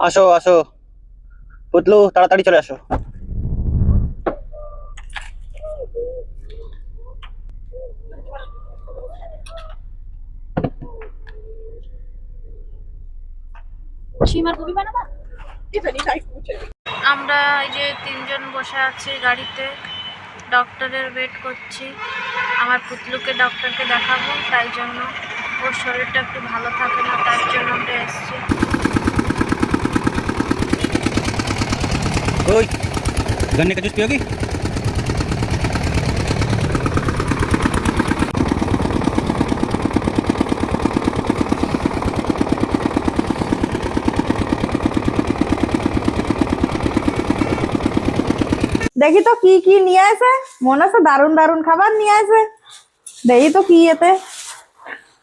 আসো আসো, পুতলু তাড়াতাড়ি চলে আসো। আমরা এই যে তিনজন বসে আছি গাড়িতে, ডক্টরের ওয়েট করছি। আমার পুতলুকে ডক্টরকে দেখাবো, তাই জন্য ওর শরীরটা একটু ভালো থাকে না, তার জন্য আমরা এসেছি। ओए, गन्ने का जूस पियोगी? দেখি তো কি কি নিয়ে আসে, মনে হচ্ছে দারুন দারুন খাবার নিয়ে আসে। দেখি তো কি এতে।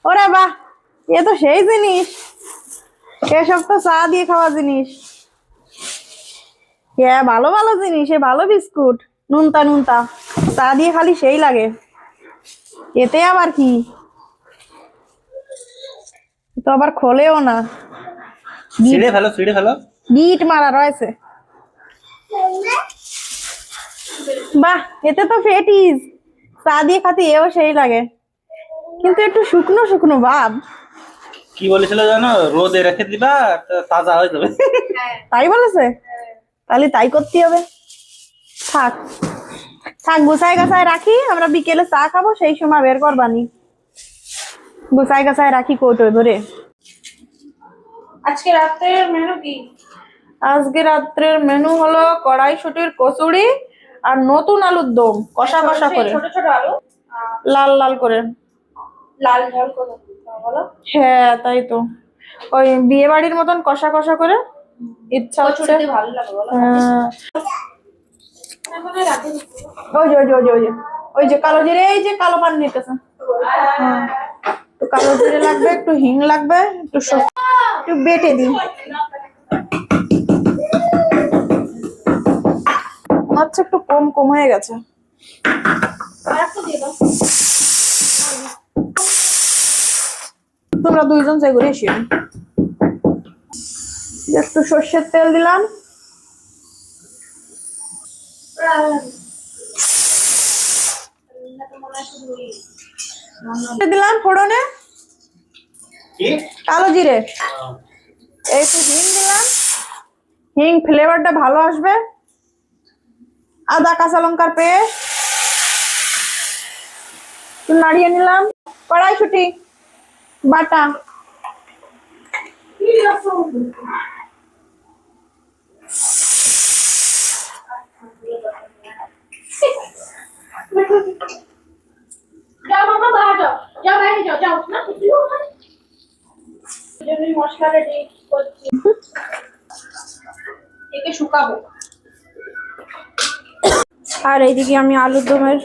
ওরে বাহ, এ তো সেই জিনিস, এসব তো চা দিয়ে খাওয়া জিনিস। হ্যাঁ, ভালো ভালো জিনিস, এ ভালো বিস্কুট, নুনতা নুনতা, চা দিয়ে খালি সেই লাগে। এতে আবার কি, তো আবার খোলেও না, ছিঁড়ে ফেলো। গিট মারা রয়েছে। বাহ, এতে তো ফেটিস, চা দিয়ে খাতে এও সেই লাগে, কিন্তু একটু শুকনো শুকনো ভাব। কি বলেছিল জানো, রোদে রেখে দিবা তাজা হয়ে যাবে। তাই বলেছে, তাহলে তাই করতে হবে। থাক থাক, গুছাই গাছায় রাখি, আমরা বিকেলে চা খাবো, সেই সময় বের করবানি। গুছাই গাছায় রাখি কৌটো ধরে। আজকে রাতের মেনু কি? আজকে রাত্রের মেনু হলো কড়াইশুটির কচুরি আর নতুন আলুর দম, কষা কষা করে, ছোট ছোট আলু, লাল লাল করে। লাল ঝাল করে বলো। হ্যাঁ তাই তো, ওই বিয়ে বাড়ির মতন কষা কষা করে ইচ্ছা হচ্ছে। ভালো লাগে বলো। ওই যে ওই যে ওই যে ওই যে ওই যে কালো জিরে, এই যে কালো পান নিতেছে। একটু কালো জিরে লাগবে, একটু হিং লাগবে, একটু বেটে দিই। আচ্ছা, একটু কম কম হয়ে গেছে। তোমরা দুইজন যাই করে এসো। একটু সর্ষের তেল দিলাম, দিলাম ফোড়নে কালো জিরে, একটু হিং দিলাম, হিং ফ্লেভারটা ভালো আসবে। আদা কাঁচা লঙ্কার পেস্ট নাড়িয়ে নিলাম, কড়াইশুঁটি বাটা, মশলা রেডি করছি, একে শুকাবো। আর এইদিকে আমি আলুর দমের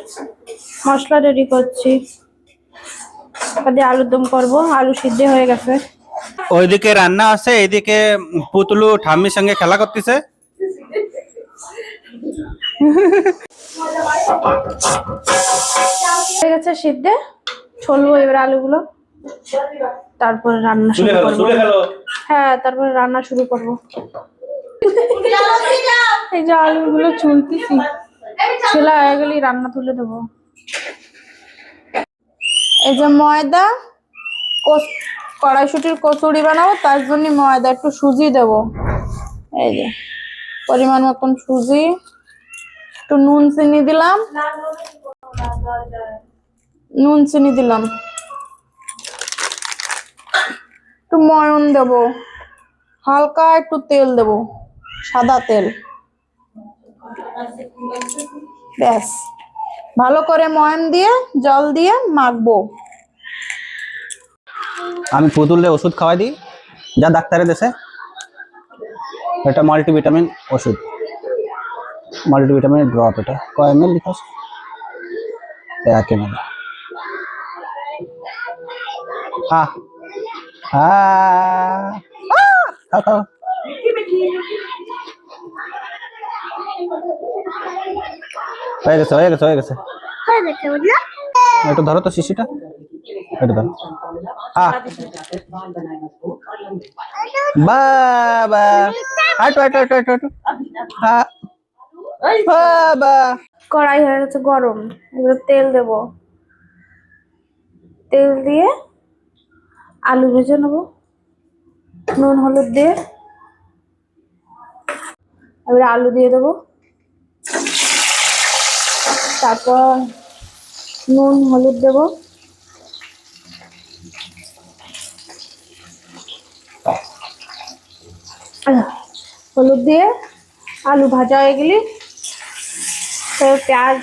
মশলা রেডি করছি। আলুর দম করবো, আলু সিদ্ধ হয়ে গেছে। ওইদিকে রান্না আছে, এইদিকে পুতলু ঠাম্মির সঙ্গে খেলা করতেছে। হয়ে গেছে সিদ্ধ, ছলবো এবার আলুগুলো, তারপরে রান্না শুরু করবো। হ্যাঁ, তারপরে রান্না শুরু করবো। এই যে আলুগুলো ছুলতেছি, ছোলা হয়ে গেলেই রান্না তুলে দেবো। এই যে ময়দা, কড়াইশুটির কচুরি বানাবো, তার জন্য ময়দা, একটু সুজি দেব। এই যে পরিমাণ মতন সুজি, একটু নুন চিনি দিলাম, নুন চিনি দিলাম, একটু ময়ন দেব, হালকা একটু তেল দেব, সাদা তেল। ব্যাস, ভালো করে ময়ন দিয়ে জল দিয়ে মাখবো। আমি পুতুলে ওষুধ খাওয়াই দিই যা ডাক্তারে দেশে, এটা মাল্টিভিটামিন ওষুধ, মাল্টিভিটামিন ড্রপ। এটা কয় এমএল লিখাস? 1 ml। হ্যাঁ হ্যাঁ, খাও খাও। হয়ে গেছে হয়ে গেছে হয়ে গেছে। একটু ধরো তো শিশিটা, একটু ধরো। বাবা হাঁটু হাঁটু হাঁটু হাঁটু হাঁটু বাবা কড়াই হয়ে গেছে গরম, এবার তেল দেব। তেল দিয়ে আলু ভেজে নেবো নুন হলুদ দিয়ে। এবার আলু দিয়ে দেবো, তারপর নুন হলুদ দেবো, হলুদ দিয়ে আলু ভাজা হয়ে গেলে পেঁয়াজ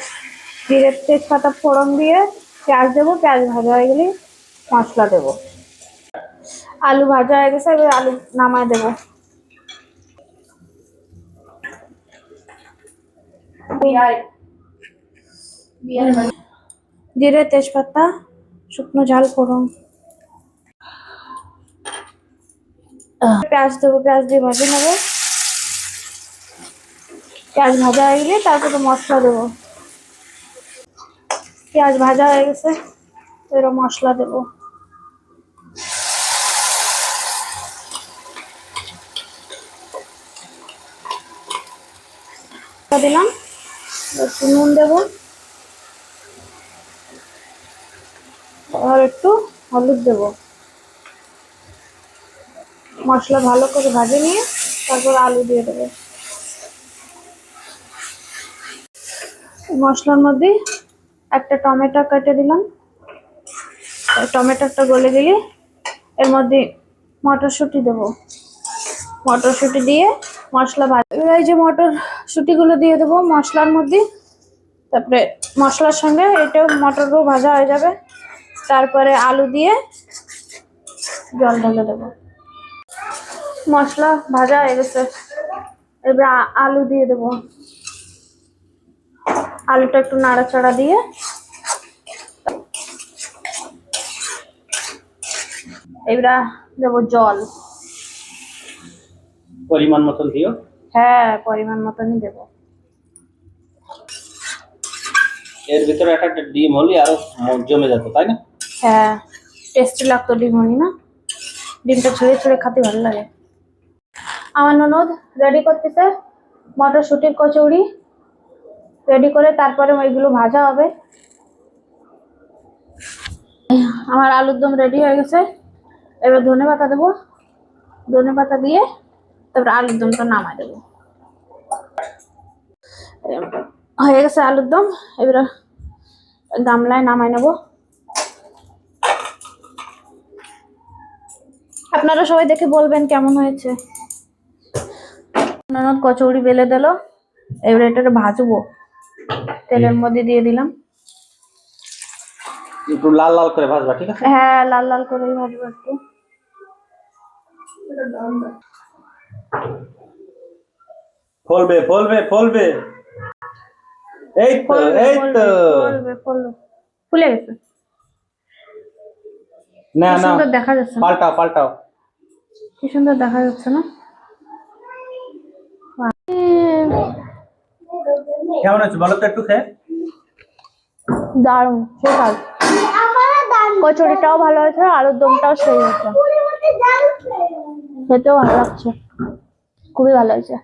জিরে তেজপাতা ফোড়ন দিয়ে পেঁয়াজ দেবো, পেঁয়াজ ভাজা হয়ে গেলে মশলা দেবো। আলু ভাজা হয়ে গেছে, এবার আলু নামায় দেবো। জিরে তেজপাতা শুকনো ঝাল ফোড়ন, পেঁয়াজ দেবো, পেঁয়াজ দিয়ে ভাজে নেবো। পেঁয়াজ ভাজা হয়ে গেলে তারপরে মশলা দেবো। পেঁয়াজ ভাজা হয়ে গেছে, এবার মশলা দেবো। দিলাম, একটু নুন দেবো আর একটু হলুদ দেবো। মশলা ভালো করে ভাজে নিয়ে তারপর আলু দিয়ে দেবো। মশলার মধ্যে একটা টমেটো কেটে দিলাম, টমেটোটা গলে গেলে এর মধ্যে মটরশুঁটি দেবো। মটরশুঁটি দিয়ে মশলা এই যে মটরশুঁটিগুলো দিয়ে দেবো মশলার মধ্যে। তারপরে মশলার সঙ্গে এটাও মটরও ভাজা হয়ে যাবে। তারপরে আলু দিয়ে জল ঢেলে দেবো। মশলা ভাজা হয়ে গেছে, এবার আলু দিয়ে দেবো। আলুটা একটু নাড়াচাড়া দিয়ে এবার দেবো জল। পরিমাণ মতন দিও। হ্যাঁ, পরিমাণ মতনই দেবো। এর ভিতরে একটা ডিম হলে আরো জমে যেত, তাই না? হ্যাঁ, টেস্টি লাগতো ডিম হলি না, ডিমটা ছুঁড়ে ছুঁড়ে খেতে ভালো লাগে। আমার ননদ রেডি করতেছে মটরশুঁটির কচুরি রেডি করে, তারপরে ওইগুলো ভাজা হবে। আমার আলুর দম রেডি হয়ে গেছে, এবার ধনেপাতা দেবো। ধনেপাতা দিয়ে তারপরে আলুর দমটা নামাই দেবো। হয়ে গেছে আলুর দম, এবার গামলায় নামাই নেব। আপনারা সবাই দেখে বলবেন কেমন হয়েছে। ননদ কচুরি বেলে দিল, এবার এটা ভাজবো। তেলের মধ্যে দিয়ে দিলাম। একটু লাল লাল করে ভাজবা, ঠিক আছে? হ্যাঁ, লাল লাল করেই ভাজবো একটু। ফলবে ফলবে ফলবে, এই তো এই তো ফুলে গেছে। না কি না, সুন্দর দেখা যাচ্ছে না? পাল্টাও পাল্টাও। কি সুন্দর দেখা যাচ্ছে না? কেমন আছে বলো তো একটু খেয়ে। দারুণ, সেই কাজ। কচুরিটাও ভালো হয়েছে, আলুর দমটাও সেই হয়েছে, খেতেও ভালো লাগছে, খুবই ভালো হয়েছে।